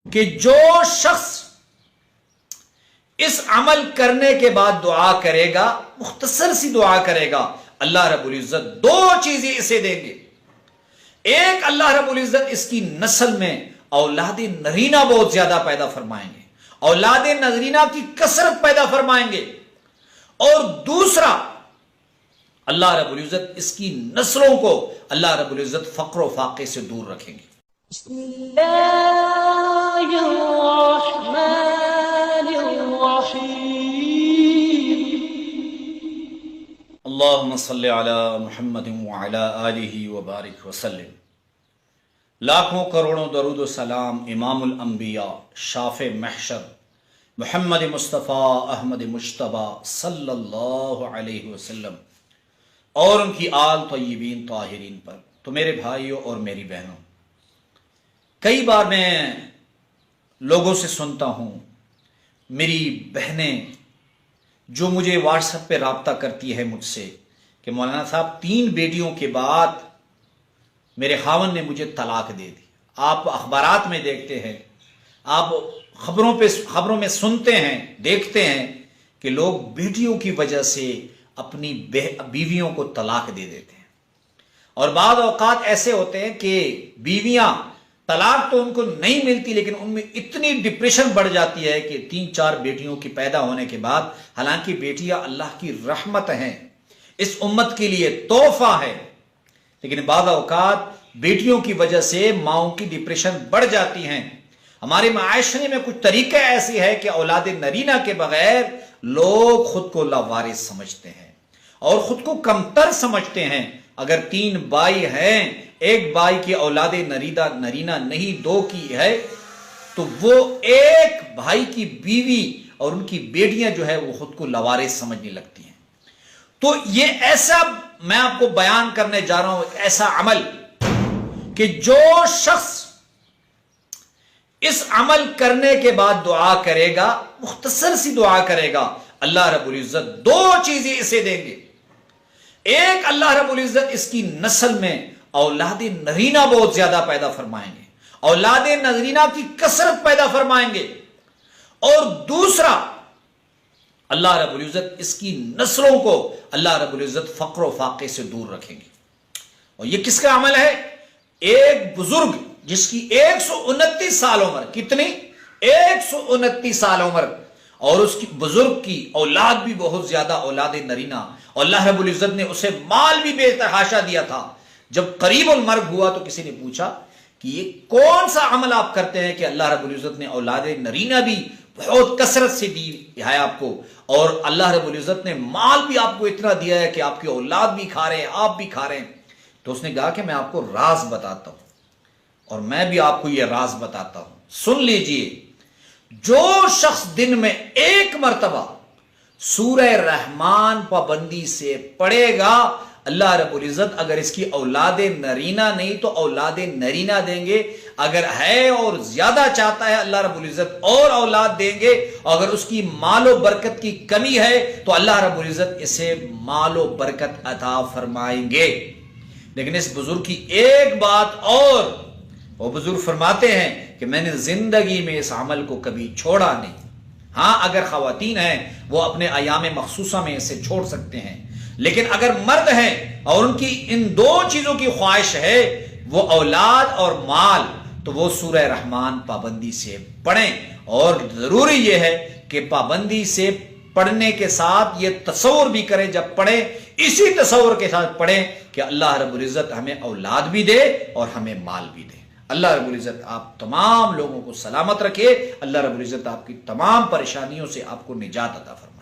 کہ جو شخص اس عمل کرنے کے بعد دعا کرے گا، مختصر سی دعا کرے گا، اللہ رب العزت دو چیزیں اسے دیں گے۔ ایک، اللہ رب العزت اس کی نسل میں اولاد نرینہ بہت زیادہ پیدا فرمائیں گے، اولاد نرینہ کی کثرت پیدا فرمائیں گے، اور دوسرا، اللہ رب العزت اس کی نسلوں کو اللہ رب العزت فقر و فاقے سے دور رکھیں گے۔ بسم اللہ الرحمن الرحیم۔ اللہم صلی علی محمد وعلی آلہ وبارک وسلم۔ لاکھوں کروڑوں درود و سلام امام الانبیاء، شافع محشر، محمد مصطفیٰ احمد مجتبیٰ صلی اللہ علیہ وسلم اور ان کی آل طیبین طاہرین پر۔ تو میرے بھائیوں اور میری بہنوں، کئی بار میں لوگوں سے سنتا ہوں، میری بہنیں جو مجھے واٹس ایپ پہ رابطہ کرتی ہے مجھ سے، کہ مولانا صاحب 3 بیٹیوں کے بعد میرے خاوند نے مجھے طلاق دے دی۔ آپ اخبارات میں دیکھتے ہیں، آپ خبروں میں سنتے ہیں، دیکھتے ہیں کہ لوگ بیٹیوں کی وجہ سے اپنی بیویوں کو طلاق دے دیتے ہیں، اور بعض اوقات ایسے ہوتے ہیں کہ بیویاں طلاق تو ان کو نہیں ملتی، لیکن ان میں اتنی ڈپریشن بڑھ جاتی ہے کہ 3-4 بیٹیوں کی پیدا ہونے کے بعد، حالانکہ بیٹیاں اللہ کی رحمت ہیں، اس امت کے لیے تحفہ ہے، لیکن بعض اوقات بیٹیوں کی وجہ سے ماؤں کی ڈپریشن بڑھ جاتی ہیں۔ ہمارے معاشرے میں کچھ طریقے ایسی ہے کہ اولاد نرینہ کے بغیر لوگ خود کو لاوارث سمجھتے ہیں اور خود کو کمتر سمجھتے ہیں۔ اگر 3 بھائی ہیں، ایک بھائی کی اولاد نرینہ نہیں، 2 کی ہے، تو وہ ایک بھائی کی بیوی اور ان کی بیٹیاں جو ہے وہ خود کو لاوارث سمجھنے لگتی ہیں۔ تو یہ ایسا میں آپ کو بیان کرنے جا رہا ہوں، ایسا عمل کہ جو شخص اس عمل کرنے کے بعد دعا کرے گا، مختصر سی دعا کرے گا، اللہ رب العزت 2 چیزیں اسے دیں گے۔ ایک، اللہ رب العزت اس کی نسل میں اولاد نرینہ بہت زیادہ پیدا فرمائیں گے، اولاد نرینہ کی کثرت پیدا فرمائیں گے، اور دوسرا، اللہ رب العزت اس کی نسلوں کو اللہ رب العزت فقر و فاقے سے دور رکھیں گے۔ اور یہ کس کا عمل ہے؟ ایک بزرگ جس کی 129 سال عمر، کتنی؟ 129 سال عمر، اور اس کی بزرگ کی اولاد بھی بہت زیادہ، اولاد نرینہ، اور اللہ رب العزت نے اسے مال بھی بے تحاشا دیا تھا۔ جب قریب المرگ ہوا تو کسی نے پوچھا کہ یہ کون سا عمل آپ کرتے ہیں کہ اللہ رب العزت نے اولاد نرینہ بھی بہت کثرت سے دی ہے آپ کو، اور اللہ رب العزت نے مال بھی آپ کو اتنا دیا ہے کہ آپ کی اولاد بھی کھا رہے ہیں، آپ بھی کھا رہے ہیں۔ تو اس نے کہا کہ میں آپ کو راز بتاتا ہوں، اور میں بھی آپ کو یہ راز بتاتا ہوں، سن لیجئے۔ جو شخص دن میں 1 مرتبہ سورہ رحمان پابندی سے پڑھے گا، اللہ رب العزت اگر اس کی اولاد نرینہ نہیں تو اولاد نرینہ دیں گے، اگر ہے اور زیادہ چاہتا ہے اللہ رب العزت اور اولاد دیں گے، اگر اس کی مال و برکت کی کمی ہے تو اللہ رب العزت اسے مال و برکت عطا فرمائیں گے۔ لیکن اس بزرگ کی ایک بات اور، وہ بزرگ فرماتے ہیں کہ میں نے زندگی میں اس عمل کو کبھی چھوڑا نہیں۔ ہاں، اگر خواتین ہیں وہ اپنے ایام مخصوصہ میں اسے چھوڑ سکتے ہیں، لیکن اگر مرد ہیں اور ان کی ان 2 چیزوں کی خواہش ہے، وہ اولاد اور مال، تو وہ سورہ رحمان پابندی سے پڑھیں۔ اور ضروری یہ ہے کہ پابندی سے پڑھنے کے ساتھ یہ تصور بھی کریں، جب پڑھیں اسی تصور کے ساتھ پڑھیں کہ اللہ رب العزت ہمیں اولاد بھی دے اور ہمیں مال بھی دے۔ اللہ رب العزت آپ تمام لوگوں کو سلامت رکھے، اللہ رب العزت آپ کی تمام پریشانیوں سے آپ کو نجات عطا فرمائے۔